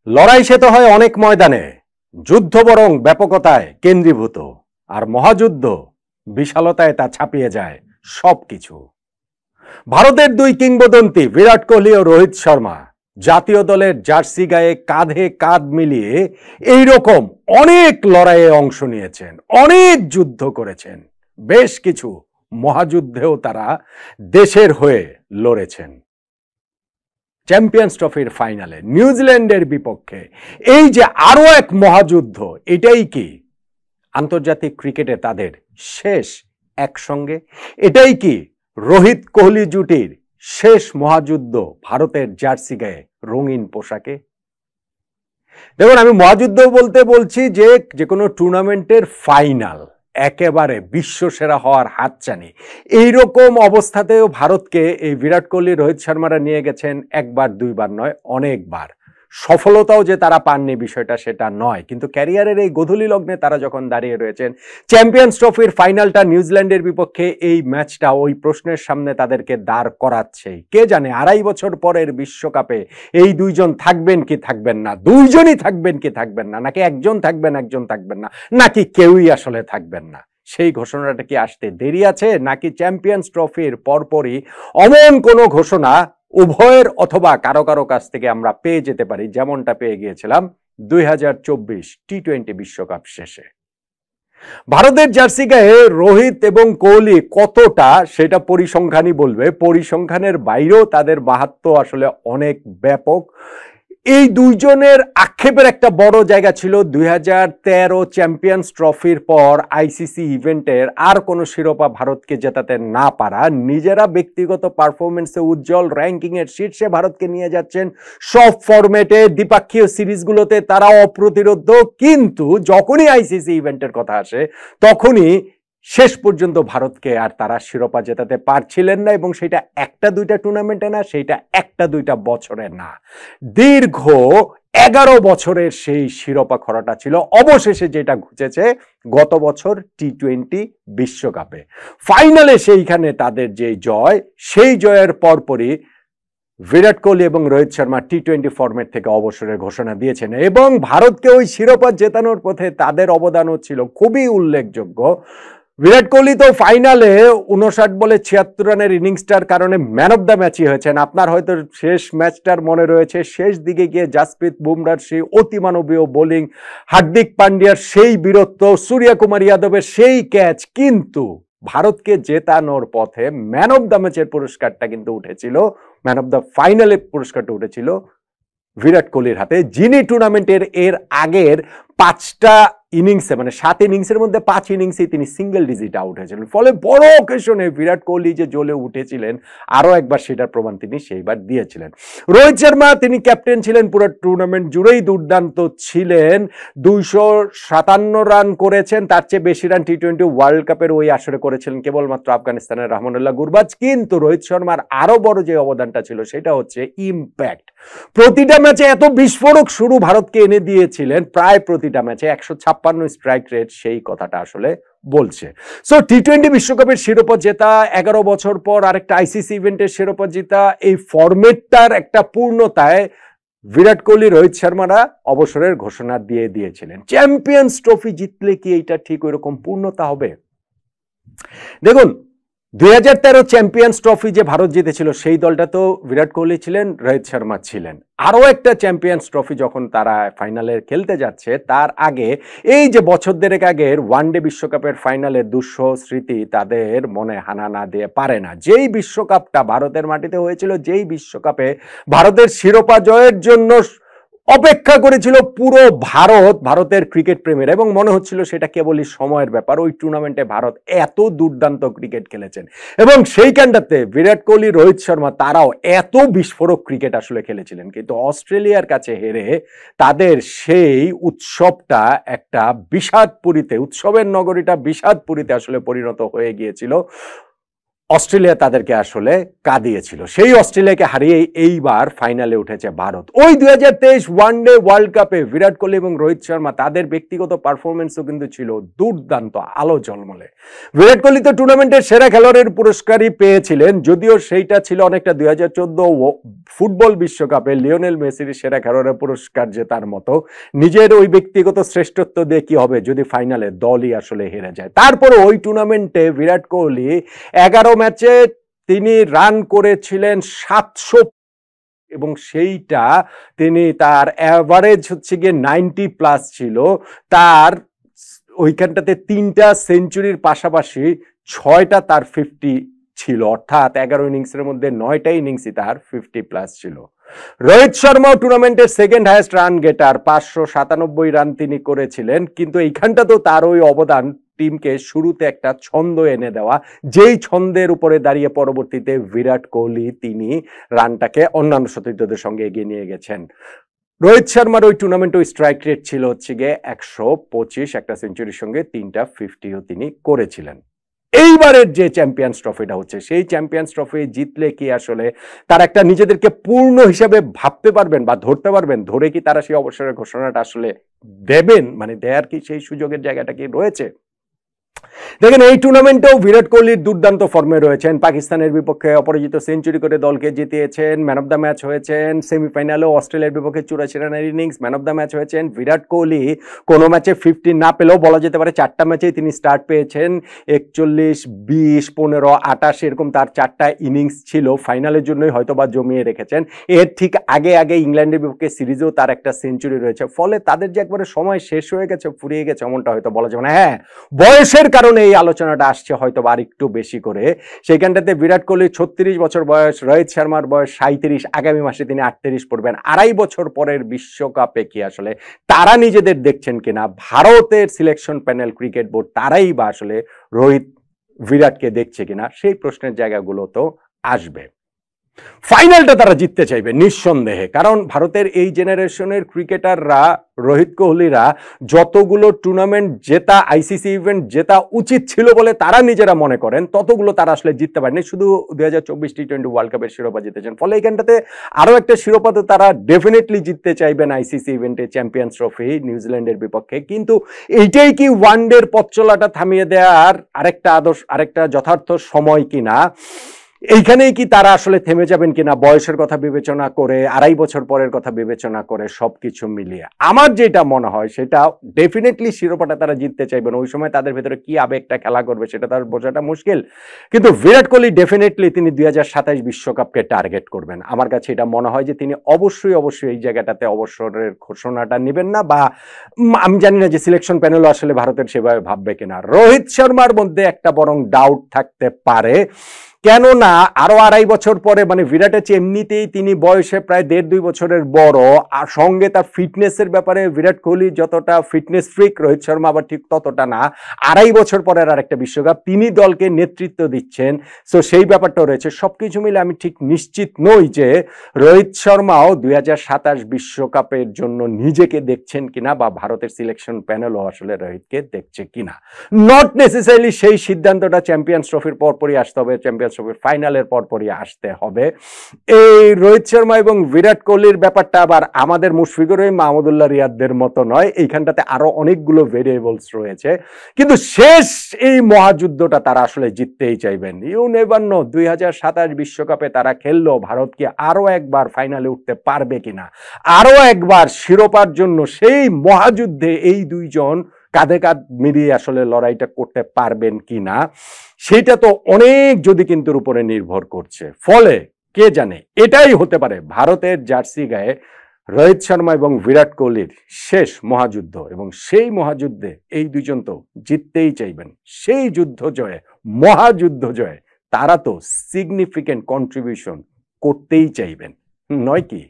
লড়াই সে তো হয় অনেক ময়দানে, যুদ্ধ বরং ব্যাপকতায় কেন্দ্রীভূত, আর মহাযুদ্ধ বিশালতায় তা ছাপিয়ে যায় সবকিছু। ভারতের দুই কিংবদন্তি বিরাট কোহলি ও রোহিত শর্মা জাতীয় দলের জার্সি গায়ে কাঁধে কাঁধ মিলিয়ে এই রকম অনেক লড়াইয়ে অংশ নিয়েছেন, অনেক যুদ্ধ করেছেন, বেশ কিছু মহাযুদ্ধেও তারা দেশের হয়ে লড়েছেন। চ্যাম্পিয়ন্স ট্রফির ফাইনালে নিউজিল্যান্ডের বিপক্ষে এই যে আরো এক মহাযুদ্ধ, এটাই কি আন্তর্জাতিক ক্রিকেটে তাদের শেষ একসঙ্গে? এটাই কি রোহিত কোহলি জুটির শেষ মহাযুদ্ধ ভারতের জার্সি গায়ে রঙিন পোশাকে? দেখুন, আমি মহাযুদ্ধ বলতে বলছি যে কোনো টুর্নামেন্টের ফাইনাল, একেবারে বিশ্বসেরা হওয়ার হাতছানি। এইরকম অবস্থাতেও ভারতকে এই বিরাট কোহলি রোহিত শর্মারা নিয়ে গেছেন একবার দুইবার নয়, অনেকবার। সফলতাও যে তারা পাননি বিষয়টা সেটা নয়, কিন্তু ক্যারিয়ারের এই গোধূলি লগ্নে তারা যখন দাঁড়িয়ে রয়েছেন, চ্যাম্পিয়ন্স ট্রফির ফাইনালটা নিউজিল্যান্ডের বিপক্ষে, এই ম্যাচটা ওই প্রশ্নের সামনে তাদেরকে দাঁড় করাচ্ছেই। কে জানে 2.5 বছর পরের বিশ্বকাপে এই দুইজন থাকবেন কি থাকবেন না, দুইজনই থাকবেন কি থাকবেন না, নাকি একজন থাকবেন একজন থাকবেন না, নাকি কেউই আসলে থাকবেন না। সেই ঘোষণাটা কি আসতে দেরি আছে, নাকি চ্যাম্পিয়ন্স ট্রফির পরপরই অমন কোনো ঘোষণা উভয়ের অথবা কারো কারো কাছ থেকে আমরা পেয়ে যেতে পারি, যেমনটা পেয়ে গিয়েছিলাম 2024 টি-20 বিশ্বকাপ শেষে? ভারতের জার্সি গায়ে রোহিত এবং কোহলি কতটা, সেটা পরিসংখ্যানই বলবে। পরিসংখ্যানের বাইরেও তাদের মাহাত্ম্য আসলে অনেক ব্যাপক। এই দুইজনের আক্ষেপের একটা বড় জায়গা ছিল 2013 চ্যাম্পিয়ন্স ট্রফির পর আইসিসি ইভেন্টের আর কোনো শিরোপা ভারতকে জেতাতে না পারা। নিজেরা ব্যক্তিগত পারফরমেন্সে উজ্জ্বল, র্যাঙ্কিং এর শীর্ষে ভারতকে নিয়ে যাচ্ছেন, সব ফরম্যাটে দ্বিপাক্ষীয় সিরিজগুলোতে তারা অপ্রতিরোধ্য, কিন্তু যখনই আইসিসি ইভেন্টের কথা আসে তখনই শেষ পর্যন্ত ভারতকে আর তারা শিরোপা জেতাতে পারছিলেন না। এবং সেটা একটা দুইটা টুর্নামেন্টে না, সেটা একটা দুইটা বছরে না, দীর্ঘ 11 বছরের সেই শিরোপা খরাটা ছিল। অবশেষে যেটা ঘুচেছে গত বছর টি-20 বিশ্বকাপে ফাইনালে, সেইখানে তাদের যে জয়, সেই জয়ের পরপরই বিরাট কোহলি এবং রোহিত শর্মা টি-20 ফরম্যাট থেকে অবসরের ঘোষণা দিয়েছেন, এবং ভারতকে ওই শিরোপা জেতানোর পথে তাদের অবদানও ছিল খুবই উল্লেখযোগ্য। বিরাট কোহলি তো ফাইনালে 59 বলে 76 রানের ইনিংসটার কারণে ম্যান অফ দ্য ম্যাচই হয়েছেন। আপনার হয়তো শেষ ম্যাচটার মনে রয়েছে, শেষ দিকে গিয়ে জাসপ্রীত বুমরার সেই অতিমানবীয় বোলিং, হার্দিক পান্ডিয়ার সেই বীরত্ব, সূর্য কুমার যাদবের সেই ক্যাচ, কিন্তু ভারতকে জেতানোর পথে ম্যান অফ দ্য ম্যাচের পুরস্কারটা কিন্তু উঠেছিল, ম্যান অফ দ্য ফাইনালের পুরস্কারটা উঠেছিল বিরাট কোহলির হাতে, যিনি টুর্নামেন্টের এর আগের 5টা ইনিংসে, মানে 7 ইনিংসের মধ্যে 5 ইনিংসে তিনি সিঙ্গেল ডিজিট আউট হয়েছিলেন। ফলে বড় অকেশনে বিরাট কোহলি যে জ্বলে উঠেছিলেন, আরো একবার সেটার প্রমাণ তিনি সেইবার দিয়েছিলেন। রোহিত শর্মা, তিনি ক্যাপ্টেন ছিলেন, পুরো টুর্নামেন্ট জুড়েই দুর্দান্ত ছিলেন, 257 রান করেছেন, তার চেয়ে বেশি রান টি-20 ওয়ার্ল্ড কাপের ওই আসরে করেছিলেন কেবলমাত্র আফগানিস্তানের রহমানুল্লাহ গুরবাজ। কিন্তু রোহিত শর্মার আরো বড় যে অবদানটা ছিল সেটা হচ্ছে ইম্প্যাক্ট। প্রতিটা ম্যাচে এত বিস্ফোরক শুরু ভারতকে এনে দিয়েছিলেন, প্রায় প্রতিটা ম্যাচে 156 স্ট্রাইক রেট, সেই কথাটা আসলে বলছে। সো টি-20 বিশ্বকাপের শিরোপা জেতা, 11 বছর পর আরেকটা আইসিসি ইভেন্টের শিরোপা জেতা, এই ফরম্যাটটার একটা পূর্ণতায় বিরাট কোহলি রোহিত শর্মারা অবসরের ঘোষণা দিয়ে দিয়েছিলেন। চ্যাম্পিয়ন্স ট্রফি জিতলে কি এইটা ঠিক ওইরকম পূর্ণতা হবে? দেখুন, 2013 চ্যাম্পিয়ন্স ট্রফি যে ভারত জিতেছিল, সেই দলটা তো বিরাট কোহলি ছিলেন, রোহিত শর্মা ছিলেন। আরো একটা চ্যাম্পিয়ন্স ট্রফি যখন তারা ফাইনালে খেলতে যাচ্ছে, তার আগে এই যে বছর দেড়েক আগের ওয়ানডে বিশ্বকাপের ফাইনালে 200 স্মৃতি তাদের মনে হানা না দিয়ে পারে না। যেই বিশ্বকাপটা ভারতের মাটিতে হয়েছিল, যেই বিশ্বকাপে ভারতের শিরোপা জয়ের জন্য অপেক্ষা করেছিল পুরো ভারত, ভারতের ক্রিকেট প্রেমীরা, এবং মনে হচ্ছিল সেটা কেবলই সময়ের ব্যাপার। ওই টুর্নামেন্টে ভারত এত দুর্দান্ত ক্রিকেট খেলেছেন, এবং সেইখানটাতে বিরাট কোহলি, রোহিত শর্মা তারাও এত বিস্ফোরক ক্রিকেট আসলে খেলেছিলেন। কিন্তু অস্ট্রেলিয়ার কাছে হেরে তাদের সেই উৎসবটা একটা বিষাদপুরীতে, উৎসবের নগরীটা বিষাদপুরীতে আসলে পরিণত হয়ে গিয়েছিল। অস্ট্রেলিয়া তাদেরকে আসলে কাঁদিয়েছিল। সেই অস্ট্রেলিয়াকে হারিয়ে এইবার ফাইনালে উঠেছে ভারত। ওই 2023 ওয়ানডে ওয়ার্ল্ড কাপে বিরাট কোহলি এবং রোহিত শর্মা তাদের ব্যক্তিগত পারফরমেন্সও কিন্তু ছিল দুর্দান্ত, আলো ঝলমলে। বিরাট কোহলি তো টুর্নামেন্টের সেরা খেলোয়াড়ের পুরস্কারই পেয়েছিলেন, যদিও সেইটা ছিল অনেকটা 2014 ফুটবল বিশ্বকাপে লিওনেল মেসির সেরা খেলোয়াড়ের পুরস্কার জেতার মতো। নিজের ওই ব্যক্তিগত শ্রেষ্ঠত্ব দিয়ে কি হবে যদি ফাইনালে দলই আসলে হেরে যায়। তারপরে ওই টুর্নামেন্টে বিরাট কোহলি 11 ম্যাচে তিনি রান করেছিলেন 700 এবং সেইটা তিনি তার অ্যাভারেজ হচ্ছে গিয়ে 90+ ছিল। তার ওইখানটাতে 3টা সেঞ্চুরির পাশাপাশি 6টা তার 50 ছিল, অর্থাৎ 11 ইনিংসের মধ্যে 9টা ইনিংসই তার 50+ ছিল। রোহিত শর্মাও টুর্নামেন্টের সেকেন্ড হাইয়েস্ট রান গেটার, 597 রান তিনি করেছিলেন। কিন্তু এইখানটাতেও তার ওই অবদান টিমকে শুরুতে একটা ছন্দ এনে দেওয়া, যেই ছন্দের উপরে দাঁড়িয়ে পরবর্তীতে বিরাট কোহলি তিনি রানটাকে অন্যান্য সতীর্থদের সঙ্গে এগিয়ে নিয়ে গেছেন। রোহিত শর্মার ওই টুর্নামেন্টে স্ট্রাইক রেট ছিল হচ্ছে গিয়ে 125, একটা সেঞ্চুরির সঙ্গে 3টা 50ও তিনি করেছিলেন। এইবারের যে চ্যাম্পিয়ন্স ট্রফিটা হচ্ছে, সেই চ্যাম্পিয়ন্স ট্রফি জিতলে কি আসলে তারা একটা নিজেদেরকে পূর্ণ হিসাবে ভাবতে পারবেন বা ধরতে পারবেন? ধরে কি তারা সেই অবসরের ঘোষণাটা আসলে দেবেন? মানে দেয়ার কি সেই সুযোগের জায়গাটা কি রয়েছে? দেখেন, এই টুর্নামেন্টেও বিরাট কোহলির দুর্দান্ত ফর্মে রয়েছেন। পাকিস্তানের বিপক্ষে অপরাজিত সেঞ্চুরি করে দলকে জিতিয়েছেন, ম্যান অফ দ্য ম্যাচ হয়েছেন। সেমিফাইনালেও অস্ট্রেলিয়ার বিপক্ষে 84 রানের innings, man of the match হয়েছেন। বিরাট কোহলি কোনো ম্যাচে 50 না পেলেও বলা যেতে পারে 4টা ম্যাচেই তিনি স্টার্ট পেয়েছেন। 41, 20, 15, 28 এরকম তার 4টা ইনিংস ছিল। ফাইনালের জন্যই হয়তো বা জমিয়ে রেখেছেন। এর ঠিক আগে আগে ইংল্যান্ডের বিপক্ষে সিরিজেও তার একটা সেঞ্চুরি রয়েছে। ফলে তাদের যে একবারে সময় শেষ হয়ে গেছে, ফুরিয়ে গেছে, এমনটা হয়তো বলা যাবে না। হ্যাঁ, বয়সের কারণে এই আলোচনাটা আসছে হয়তো আর একটু বেশি করে। সেইখানটাতে বিরাট কোহলি 36 বছর বয়স, রোহিত শর্মার বয়স 37, আগামী মাসে তিনি 38 পড়বেন। 2.5 বছর পরের বিশ্বকাপে কি আসলে তারা নিজেদের দেখছেন কিনা, ভারতের সিলেকশন প্যানেল, ক্রিকেট বোর্ড তারাই বা আসলে রোহিত বিরাটকে দেখছে কিনা, সেই প্রশ্নের জায়গাগুলো তো আসবে। ফাইনালটা তারা জিততে চাইবে নিঃসন্দেহে, কারণ ভারতের এই জেনারেশনের ক্রিকেটাররা, রোহিত কোহলিরা যতগুলো টুর্নামেন্ট জেতা, আইসিসি ইভেন্ট জেতা উচিত ছিল বলে তারা নিজেরা মনে করেন, ততগুলো তারা আসলে জিততে পারেনি। শুধু 2024 টি20 ওয়ার্ল্ড কাপের শিরোপা জিতেছেন। ফলে এখানটাতে আরো একটা শিরোপা তো তারা ডেফিনেটলি জিততে চাইবেন, আইসিসি ইভেন্টে চ্যাম্পিয়ন্স ট্রফি নিউজিল্যান্ডের বিপক্ষে। কিন্তু এইটাই কি ওয়ানডের পথ চলাটা থামিয়ে দেওয়ার আরেকটা যথার্থ সময় কিনা? এইখানেই কি তারা আসলে থেমে যাবেন কিনা, বয়সের কথা বিবেচনা করে, 2.5 বছর পরের কথা বিবেচনা করে, সবকিছু মিলিয়ে আমার যেটা মনে হয় সেটা ডেফিনেটলি শিরোপাটা তারা জিততে চাইবেন। ওই সময় তাদের ভেতরে কি আবেগটা খেলা করবে সেটা তার বোঝাটা মুশকিল। কিন্তু বিরাট কোহলি ডেফিনেটলি তিনি 2027 বিশ্বকাপকে টার্গেট করবেন। আমার কাছে এটা মনে হয় যে তিনি অবশ্যই এই জায়গাটাতে অবসরের ঘোষণাটা নেবেন না, বা আমি জানি না যে সিলেকশন প্যানেলও আসলে ভারতের সেভাবে ভাববে কিনা। রোহিত শর্মার মধ্যে একটা বরং ডাউট থাকতে পারে, কেননা আরো 2.5 বছর পরে, মানে বিরাটের চেয়ে এমনিতেই তিনি বয়সে প্রায় 1.5-2 বছরের বড়, আর সঙ্গে তার ফিটনেসের ব্যাপারে বিরাট কোহলি যতটা ফিটনেস ফ্রিক, রোহিত শর্মা আবার ঠিক ততটা না। 2.5 বছর পরের আর একটা বিশ্বকাপ, তিনি দলকে নেতৃত্ব দিচ্ছেন, সো সেই ব্যাপারটাও রয়েছে। সবকিছু মিলে আমি ঠিক নিশ্চিত নই যে রোহিত শর্মাও 2027 বিশ্বকাপের জন্য নিজেকে দেখছেন কিনা, বা ভারতের সিলেকশন প্যানেলও আসলে রোহিতকে দেখছে কিনা। নট নেসেসারিলি সেই সিদ্ধান্তটা চ্যাম্পিয়ন্স ট্রফির পরপরই আসতে হবে, চ্যাম্পিয়ন্স ট্রফির ফাইনালের পরপরই আসতে হবে। এই রোহিত শর্মা এবং বিরাট কোহলির ব্যাপারটা আবার আমাদের মুশফিকুর রহিম, মাহমুদুল্লাহ রিয়াদদের মতো নয়। এইখানটাতে আরো অনেকগুলো ভেরিয়েবলস রয়েছে, কিন্তু শেষ এই মহাযুদ্ধটা তারা আসলে জিততেই চাইবেন। ইউ নেভার নো, 2027 বিশ্বকাপে তারা খেললো, ভারত কি আরো একবার ফাইনালে উঠতে পারবে কিনা, আরো একবার শিরোপার জন্য সেই মহাযুদ্ধে এই দুইজন কাঁধে কাঁধ মিলিয়ে আসলে লড়াইটা করতে পারবেন কিনা, সেটা তো অনেক যদি কিন্তুর উপরে নির্ভর করছে। ফলে কে জানে, এটাই হতে পারে ভারতের জার্সি গায়ে রোহিত শর্মা এবং বিরাট কোহলির শেষ মহাযুদ্ধ, এবং সেই মহাযুদ্ধে এই দুজন তো জিততেই চাইবেন। সেই যুদ্ধ জয়ে, মহাযুদ্ধ জয়ে তারা তো সিগনিফিকেন্ট কন্ট্রিবিউশন করতেই চাইবেন, নয় কি?